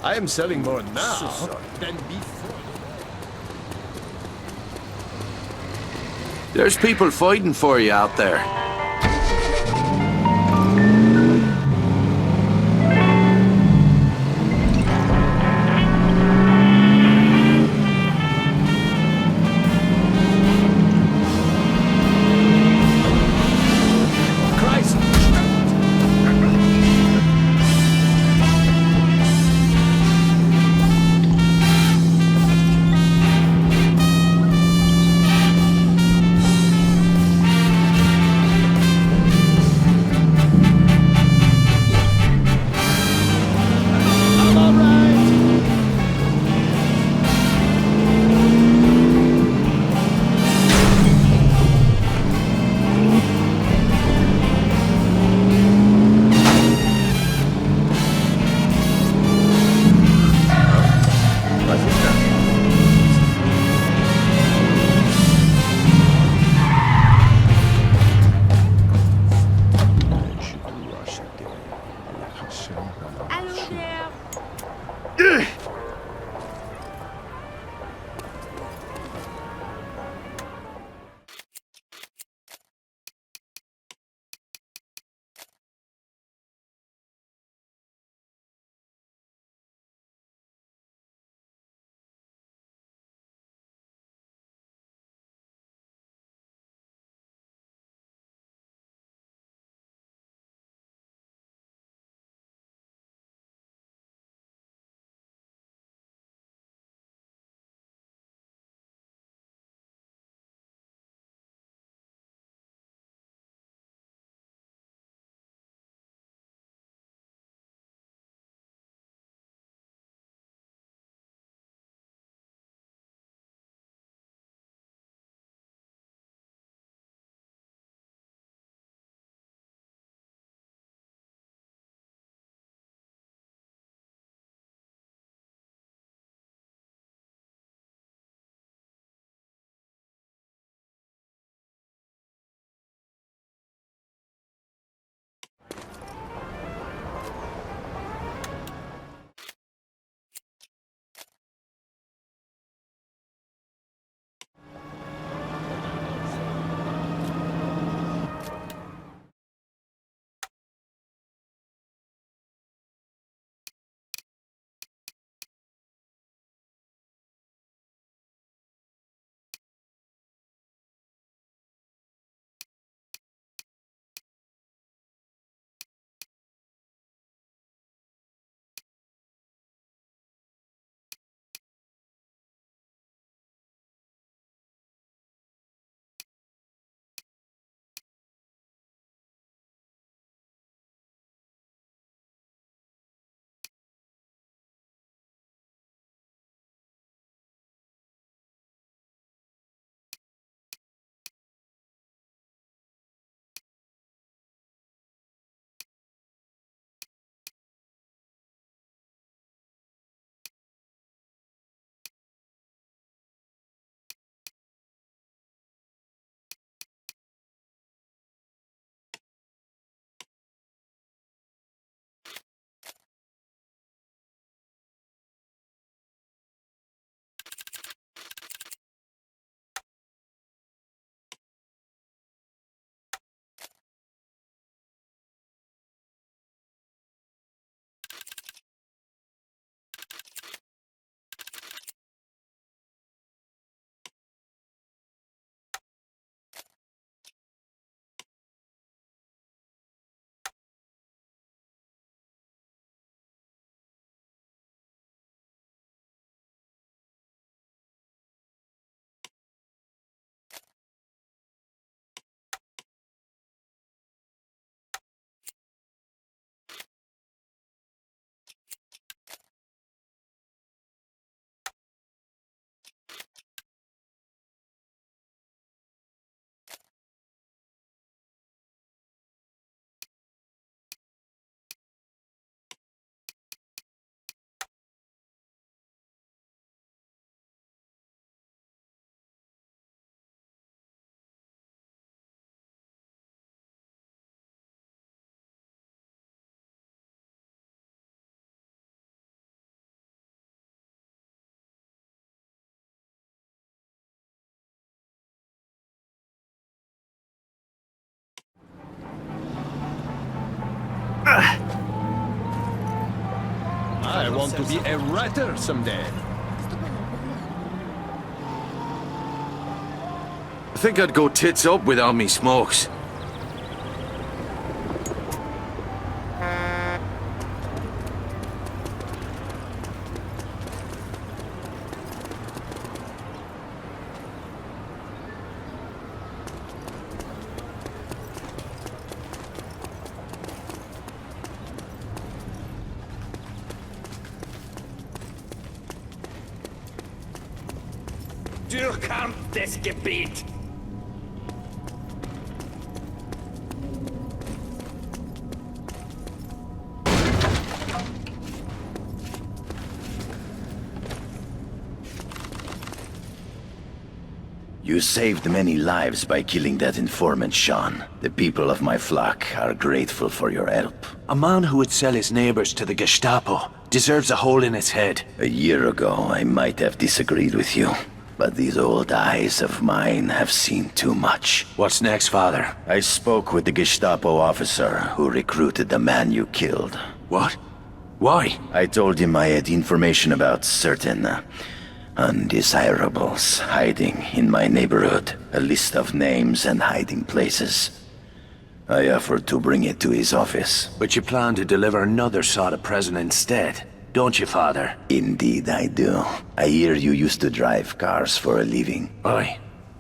I am selling more now than before. There's people fighting for you out there. I want to be a writer someday. I think I'd go tits up with all me smokes. Durchkämpftes Gebiet! You saved many lives by killing that informant, Sean. The people of my flock are grateful for your help. A man who would sell his neighbors to the Gestapo deserves a hole in his head. A year ago, I might have disagreed with you, but these old eyes of mine have seen too much. What's next, Father? I spoke with the Gestapo officer who recruited the man you killed. What? Why? I told him I had information about certain undesirables hiding in my neighborhood. A list of names and hiding places. I offered to bring it to his office. But you plan to deliver another sort of present instead, don't you, Father? Indeed I do. I hear you used to drive cars for a living. Aye.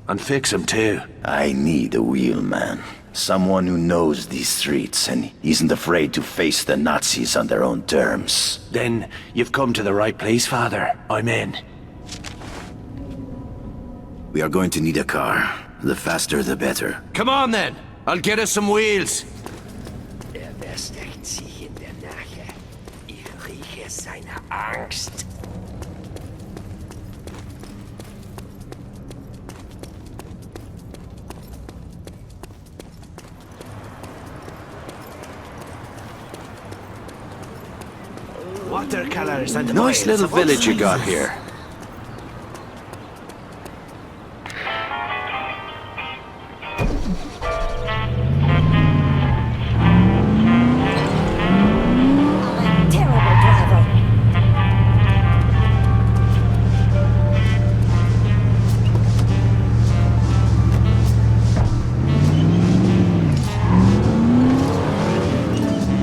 And fix them too. I need a wheelman. Someone who knows these streets and isn't afraid to face the Nazis on their own terms. Then you've come to the right place, Father. I'm in. We are going to need a car. The faster the better. Come on then! I'll get us some wheels! Versteckt sich in der Nache. Ich rieche seine Angst. Watercolors and Nice oils little of all village you got sizes. here. Terrible driver.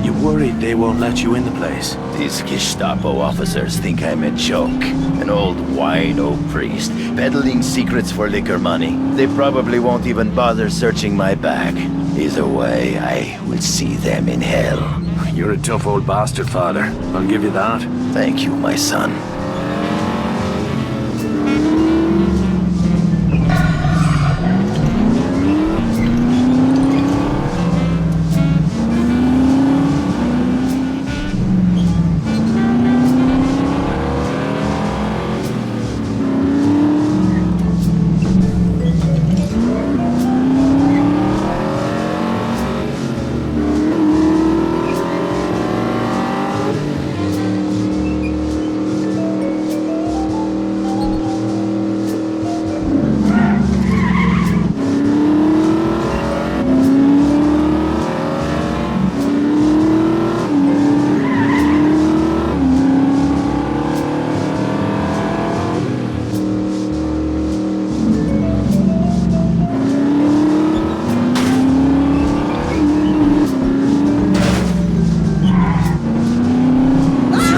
You worried they won't let you in the place? These Gestapo officers think I'm a joke. An old wino priest, peddling secrets for liquor money. They probably won't even bother searching my bag. Either way, I will see them in hell. You're a tough old bastard, Father. I'll give you that. Thank you, my son.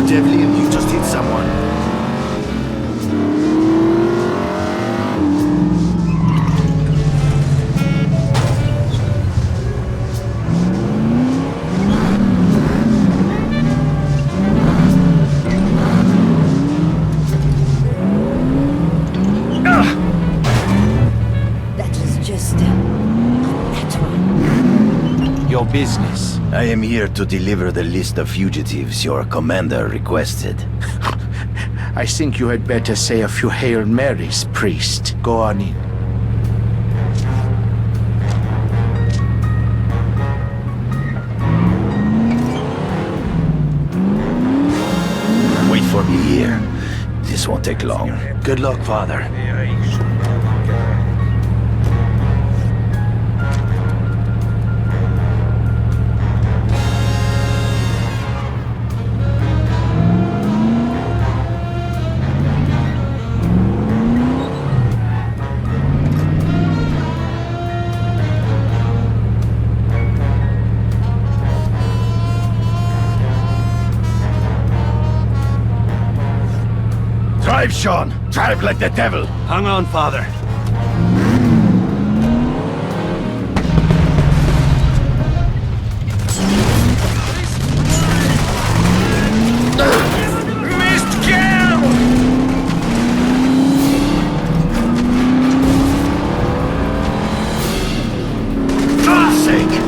Devlin, you just hit someone. That is just unnatural. Your business. I am here to deliver the list of fugitives your commander requested. I think you had better say a few Hail Marys, priest. Go on in. Wait for me here. This won't take long. Good luck, Father. Drive, Sean! Drive like the devil! Hang on, Father. Missed kill! God's sake!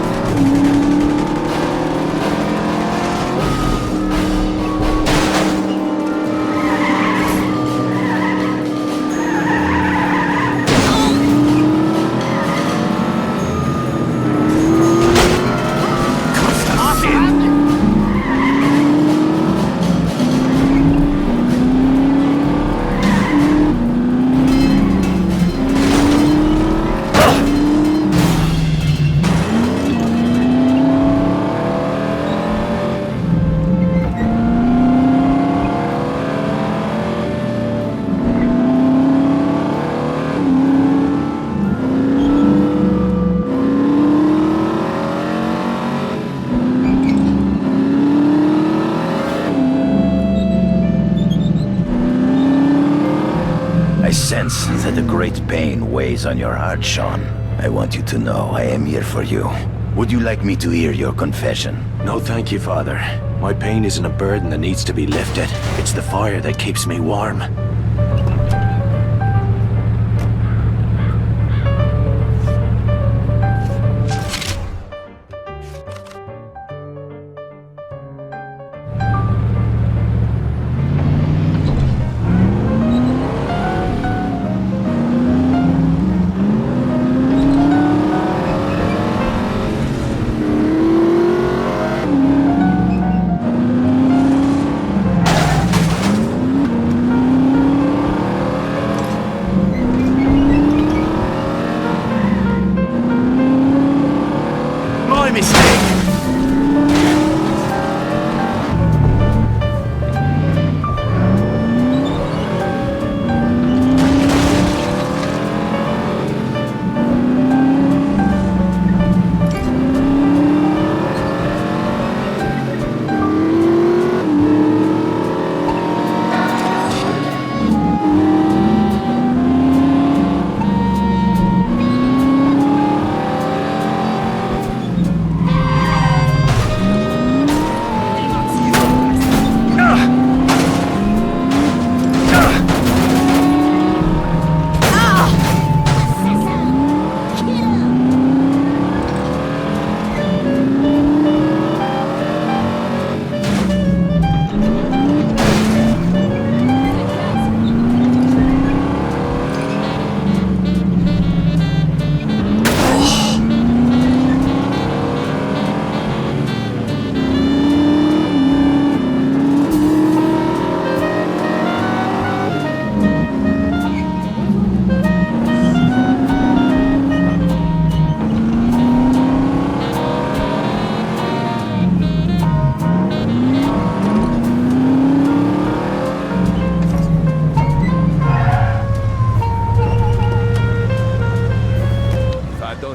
I sense that a great pain weighs on your heart, Sean. I want you to know I am here for you. Would you like me to hear your confession? No, thank you, Father. My pain isn't a burden that needs to be lifted. It's the fire that keeps me warm.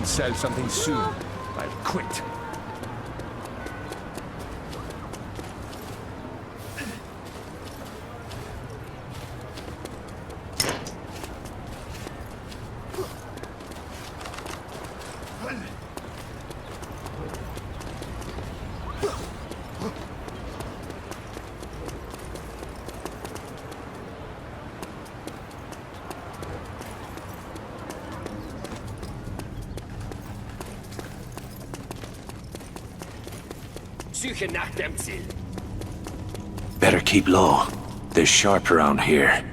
Sell something soon. I'll quit. Suche nach dem Ziel. Better keep low. They're sharp around here.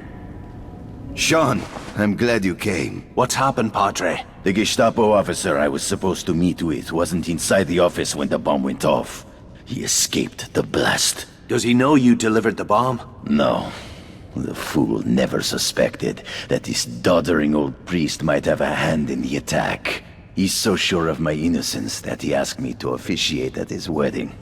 Sean, I'm glad you came. What's happened, Padre? The Gestapo officer I was supposed to meet with wasn't inside the office when the bomb went off. He escaped the blast. Does he know you delivered the bomb? No. The fool never suspected that this doddering old priest might have a hand in the attack. He's so sure of my innocence that he asked me to officiate at his wedding.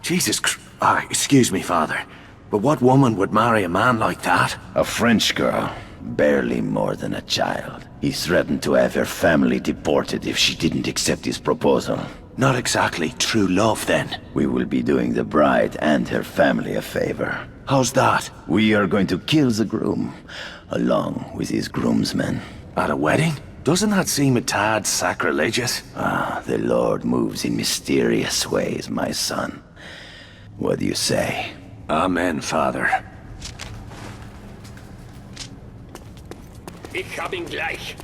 Jesus Christ. Excuse me, Father. But what woman would marry a man like that? A French girl. Barely more than a child. He threatened to have her family deported if she didn't accept his proposal. Not exactly true love, then. We will be doing the bride and her family a favor. How's that? We are going to kill the groom, along with his groomsmen. At a wedding? Doesn't that seem a tad sacrilegious? Ah, the Lord moves in mysterious ways, my son. What do you say? Amen, Father. Ich hab ihn gleich.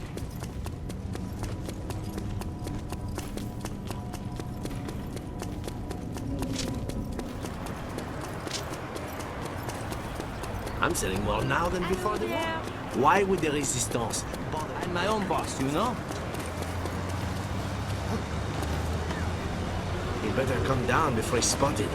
I'm selling more now than before the war. Why would the resistance? I'm my own boss, you know? He better come down before he's spotted.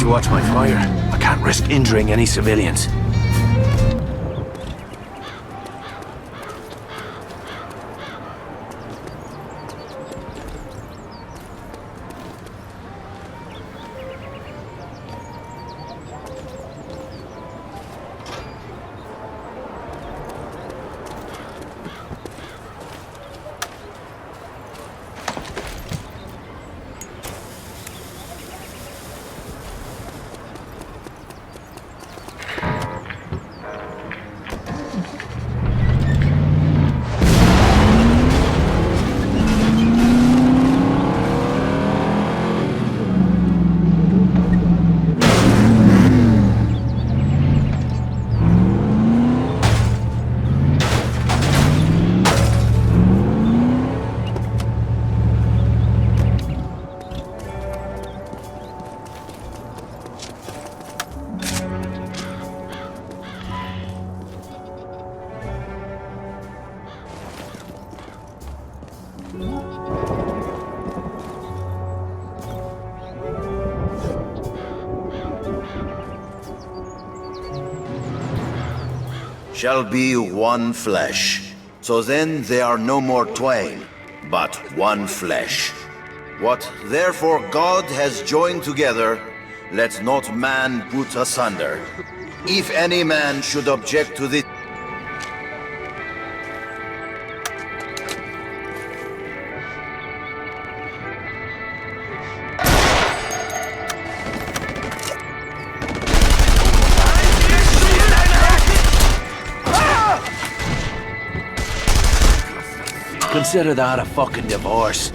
Watch my fire. I can't risk injuring any civilians. Shall be one flesh. So then they are no more twain, but one flesh. What therefore God has joined together, let not man put asunder. If any man should object to this, Consider that a fucking divorce.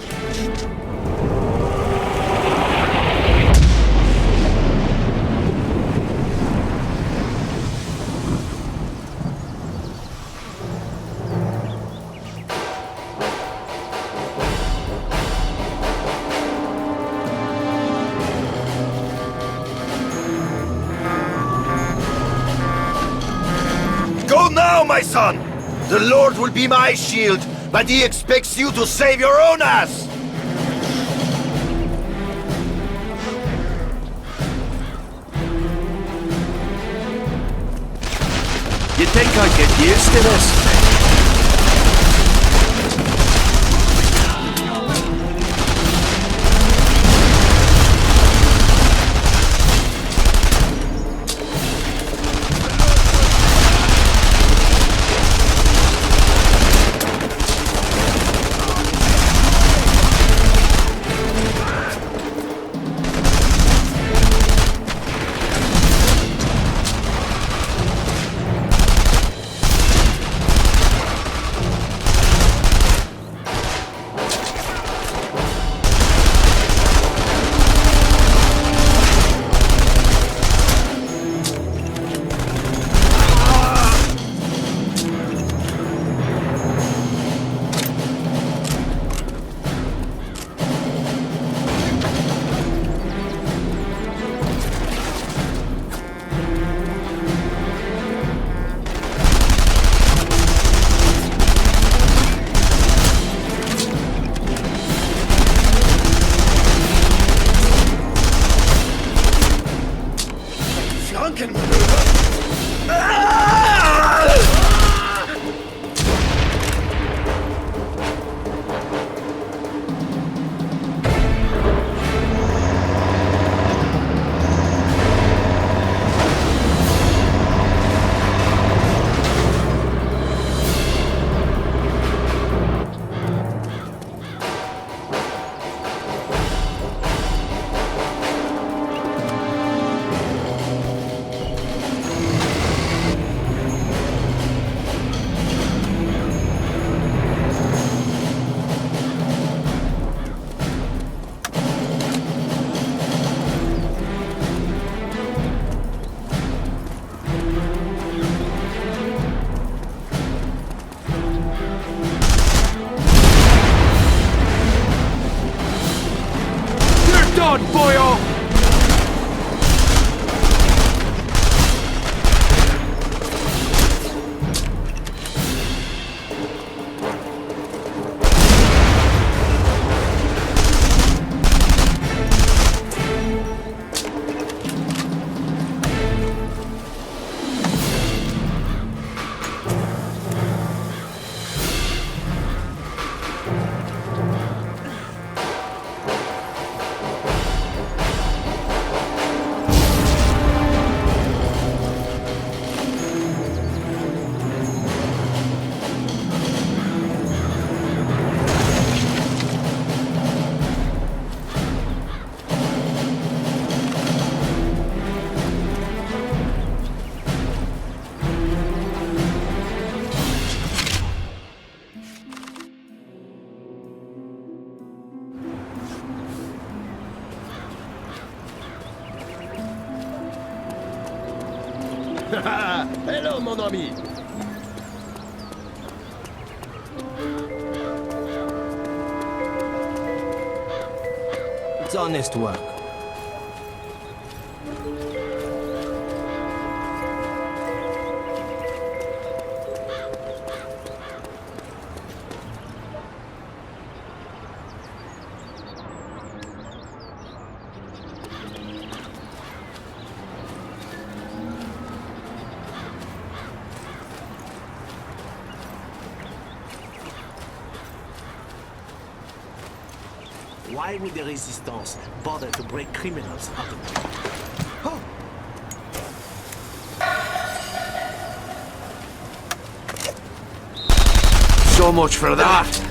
my son! The Lord will be my shield, but he expects you to save your own ass! You'd think I'd get used to this. Hello, mon ami. It's honest work. Why would the resistance bother to break criminals out of... Oh! So much for that.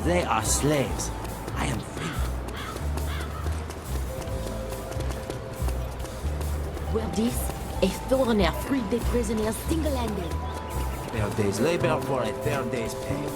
They are slaves. I am free. Where this, a foreigner freed the prisoners single-handed. Fair day's labor for a fair day's pay.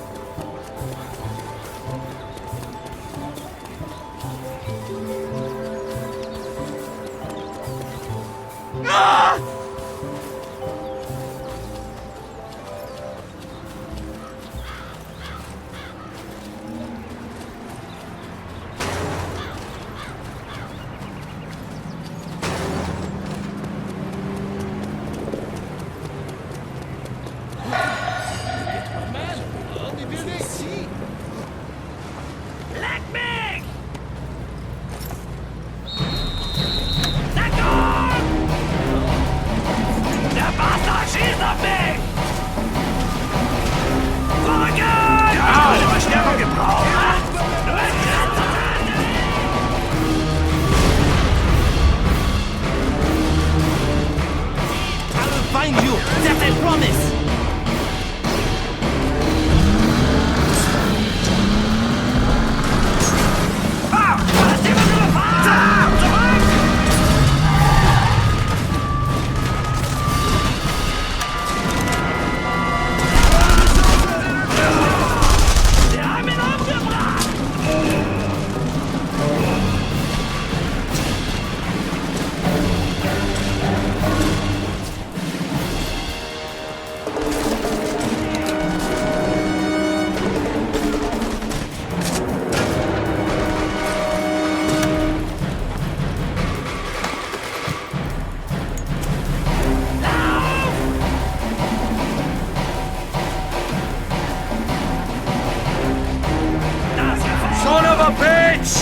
Find you! That I promise! Son of a bitch!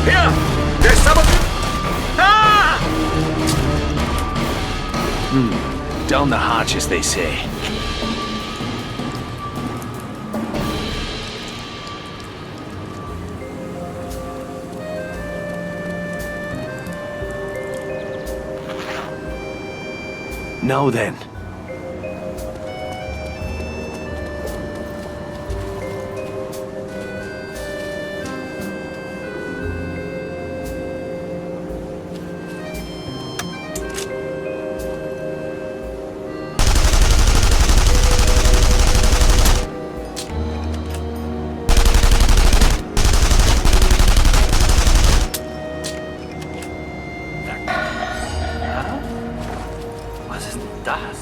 Here! There's Saboteur! Ah! Down the hatch, as they say. Now then. Was ist denn das?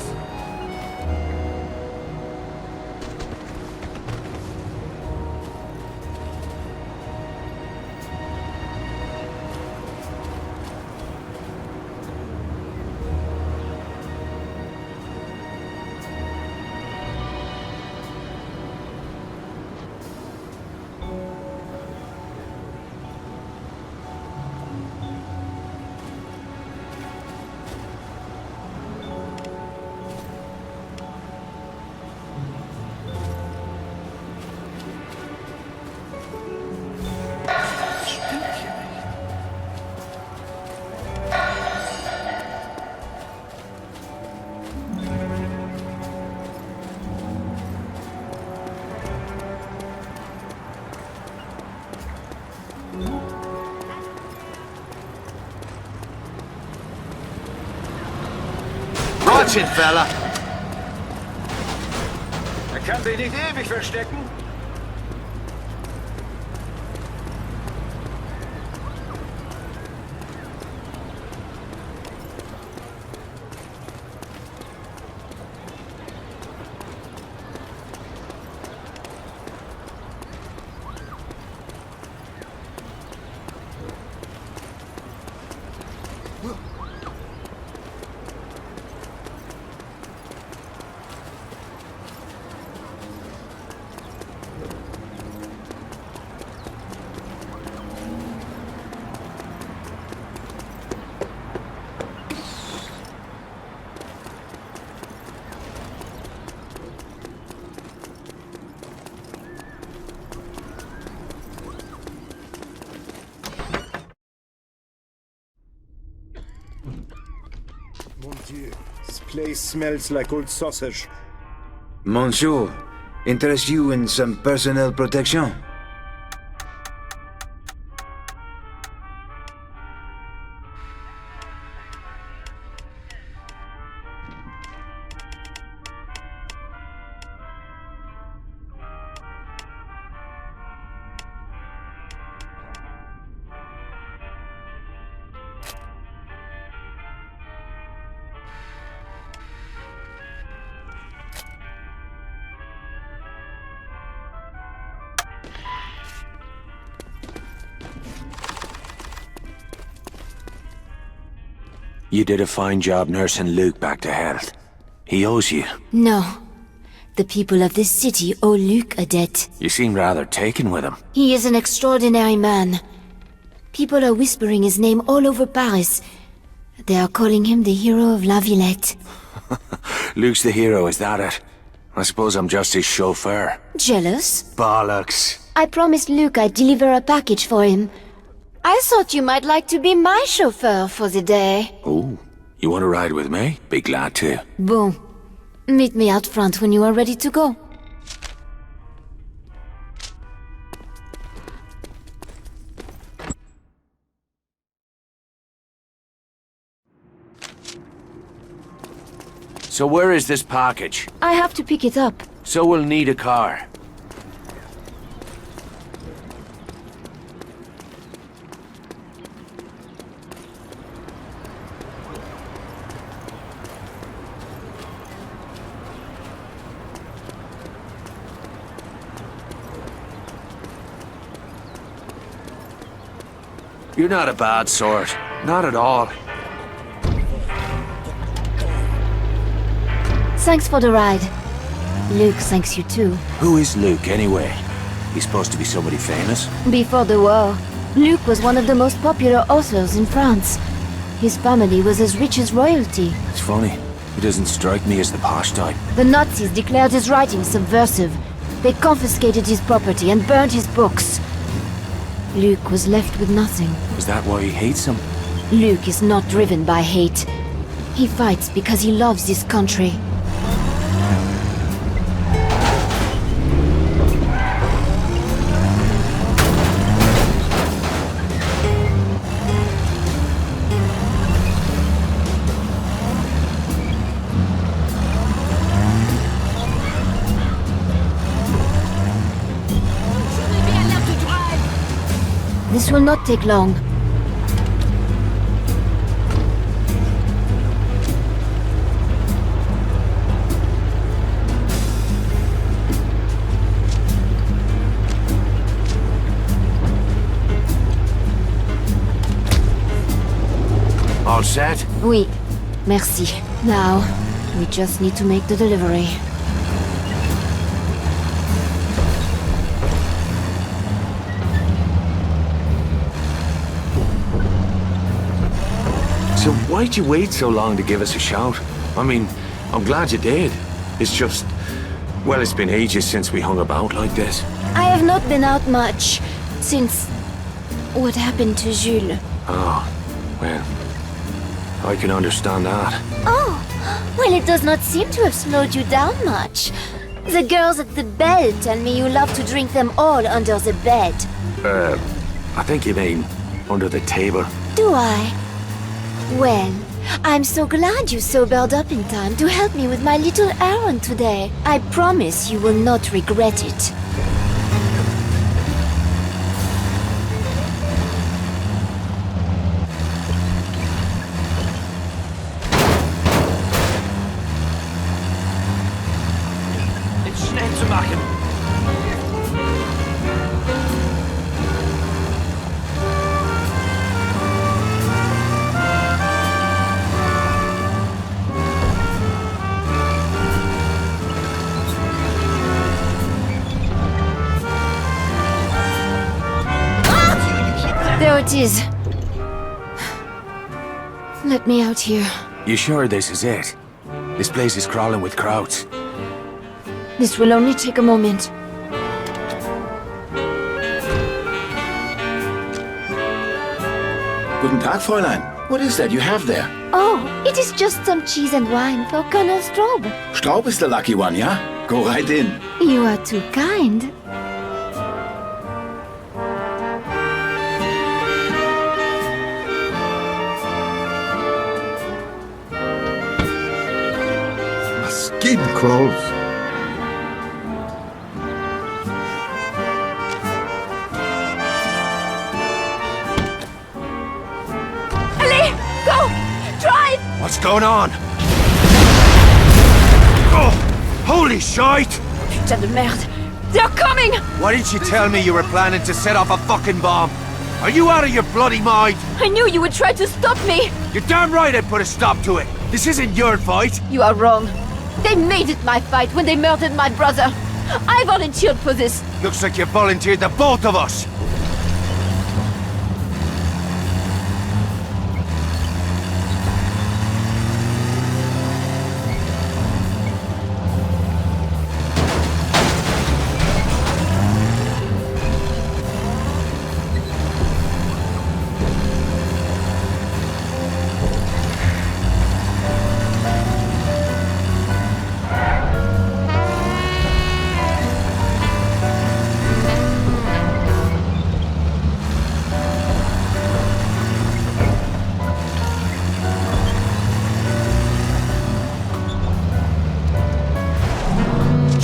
Watch it, fella! Er kann sich nicht ewig verstecken. Mon Dieu, this place smells like old sausage. Monsieur, interest you in some personnel protection? You did a fine job nursing Luke back to health. He owes you. No. The people of this city owe Luke a debt. You seem rather taken with him. He is an extraordinary man. People are whispering his name all over Paris. They are calling him the hero of La Villette. Luke's the hero, is that it? I suppose I'm just his chauffeur. Jealous? Bollocks. I promised Luke I'd deliver a package for him. I thought you might like to be my chauffeur for the day. Oh, you want to ride with me? Be glad to. Bon. Meet me out front when you are ready to go. So where is this package? I have to pick it up. So we'll need a car. You're not a bad sort. Not at all. Thanks for the ride. Luke thanks you too. Who is Luke, anyway? He's supposed to be somebody famous? Before the war, Luke was one of the most popular authors in France. His family was as rich as royalty. It's funny. He doesn't strike me as the posh type. The Nazis declared his writing subversive. They confiscated his property and burned his books. Luke was left with nothing. Is that why he hates him? Luke is not driven by hate. He fights because he loves this country. This will not take long. All set? Oui. Merci. Now, we just need to make the delivery. So why'd you wait so long to give us a shout? I mean, I'm glad you did. It's just... well, it's been ages since we hung about like this. I have not been out much since what happened to Jules. Oh, well, I can understand that. Oh, well, it does not seem to have slowed you down much. The girls at the bell tell me you love to drink them all under the bed. I think you mean under the table. Do I? Well, I'm so glad you sobered up in time to help me with my little errand today. I promise you will not regret it. Jetzt schnell zu machen. There it is. Let me out here. You sure this is it? This place is crawling with crowds. This will only take a moment. Guten Tag, Fräulein. What is that you have there? Oh, it is just some cheese and wine for Colonel Straub. Straub is the lucky one, yeah? Go right in. You are too kind. My skin crawls. Allez, go! Drive! What's going on? Oh, holy shite! Putain de merde! They're coming! Why didn't you tell me you were planning to set off a fucking bomb? Are you out of your bloody mind? I knew you would try to stop me! You're damn right I'd put a stop to it. This isn't your fight. You are wrong. They made it my fight when they murdered my brother. I volunteered for this. Looks like you volunteered the both of us.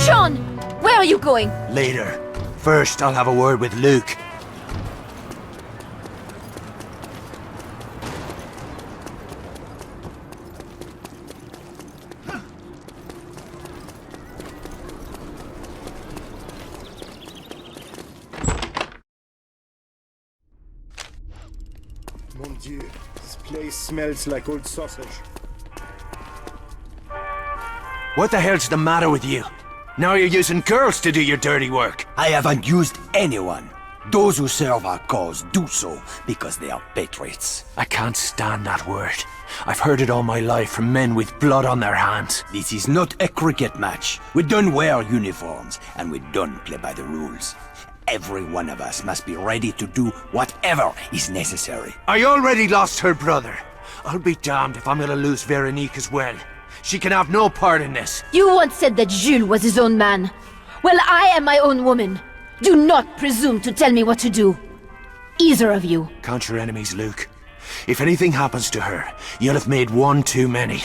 Sean! Where are you going? Later. First, I'll have a word with Luke. Mon Dieu, this place smells like old sausage. What the hell's the matter with you? Now you're using girls to do your dirty work. I haven't used anyone. Those who serve our cause do so because they are patriots. I can't stand that word. I've heard it all my life from men with blood on their hands. This is not a cricket match. We don't wear uniforms, and we don't play by the rules. Every one of us must be ready to do whatever is necessary. I already lost her brother. I'll be damned if I'm gonna lose Veronique as well. She can have no part in this. You once said that Jules was his own man. Well, I am my own woman. Do not presume to tell me what to do. Either of you. Count your enemies, Luke. If anything happens to her, you'll have made one too many.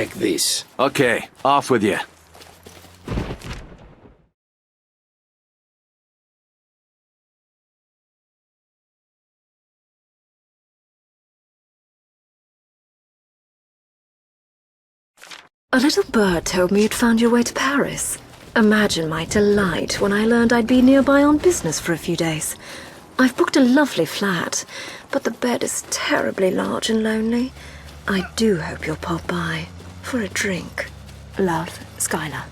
Take this. Okay, off with you. A little bird told me you'd found your way to Paris. Imagine my delight when I learned I'd be nearby on business for a few days. I've booked a lovely flat, but the bed is terribly large and lonely. I do hope you'll pop by for a drink. Love, Skyllar.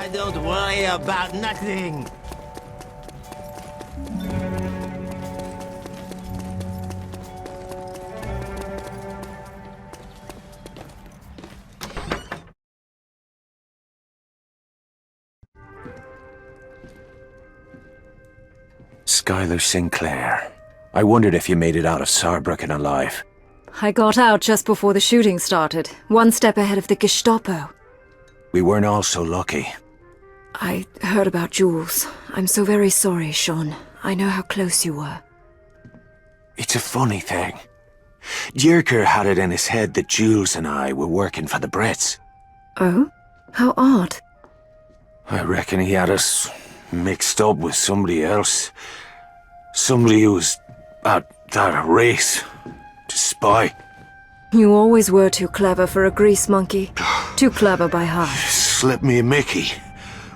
I don't worry about nothing. Skylar Sinclair. I wondered if you made it out of Saarbrücken alive. I got out just before the shooting started, one step ahead of the Gestapo. We weren't all so lucky. I heard about Jules. I'm so very sorry, Sean. I know how close you were. It's a funny thing. Dierker had it in his head that Jules and I were working for the Brits. Oh? How odd. I reckon he had us mixed up with somebody else. Somebody who was at that race to spy. You always were too clever for a grease monkey. Too clever by half. Slip me a Mickey.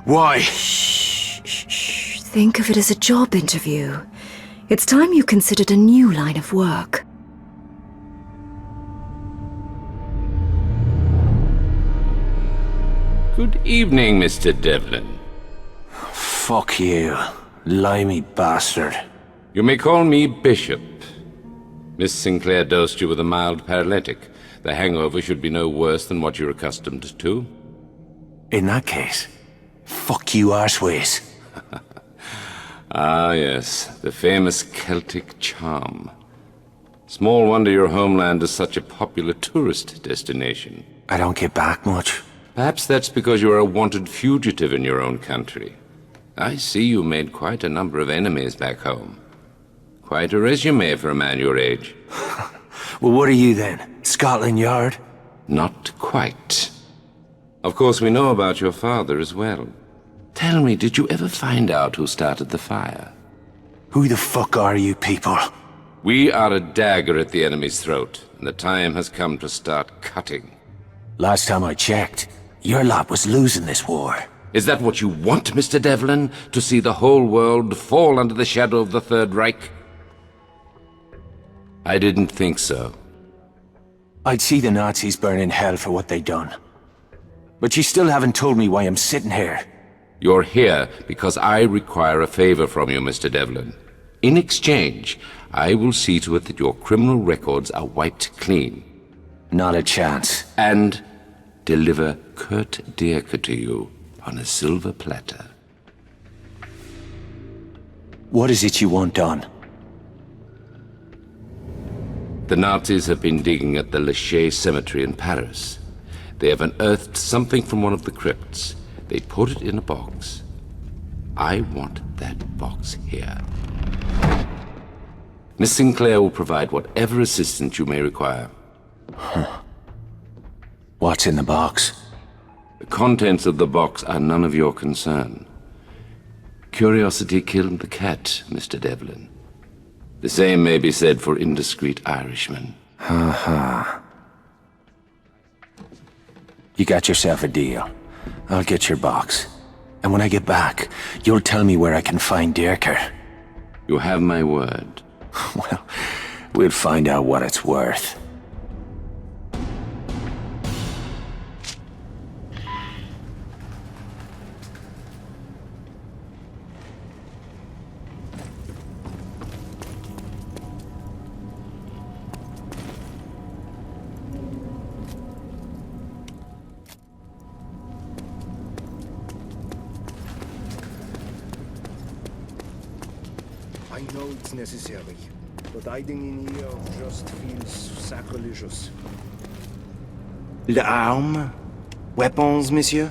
Why? Shh, shh, shh. Think of it as a job interview. It's time you considered a new line of work. Good evening, Mr. Devlin. Fuck you, limey bastard. You may call me Bishop. Miss Sinclair dosed you with a mild paralytic. The hangover should be no worse than what you're accustomed to. In that case, fuck you arseways. Ah, yes, the famous Celtic charm. Small wonder your homeland is such a popular tourist destination. I don't get back much. Perhaps that's because you're a wanted fugitive in your own country. I see you made quite a number of enemies back home. Quite a resume for a man your age. Well, what are you then? Scotland Yard? Not quite. Of course, we know about your father as well. Tell me, did you ever find out who started the fire? Who the fuck are you people? We are a dagger at the enemy's throat, and the time has come to start cutting. Last time I checked, your lot was losing this war. Is that what you want, Mr. Devlin? To see the whole world fall under the shadow of the Third Reich? I didn't think so. I'd see the Nazis burn in hell for what they done. But you still haven't told me why I'm sitting here. You're here because I require a favor from you, Mr. Devlin. In exchange, I will see to it that your criminal records are wiped clean. Not a chance. And deliver Kurt Dierke to you on a silver platter. What is it you want done? The Nazis have been digging at the Lachey Cemetery in Paris. They have unearthed something from one of the crypts. They put it in a box. I want that box here. Miss Sinclair will provide whatever assistance you may require. Huh. What's in the box? The contents of the box are none of your concern. Curiosity killed the cat, Mr. Devlin. The same may be said for indiscreet Irishmen. Ha-ha. You got yourself a deal. I'll get your box. And when I get back, you'll tell me where I can find Dierker. You have my word. Well, we'll find out what it's worth. I know it's necessary, but hiding in here just feels sacrilegious. L'arme? Weapons, monsieur?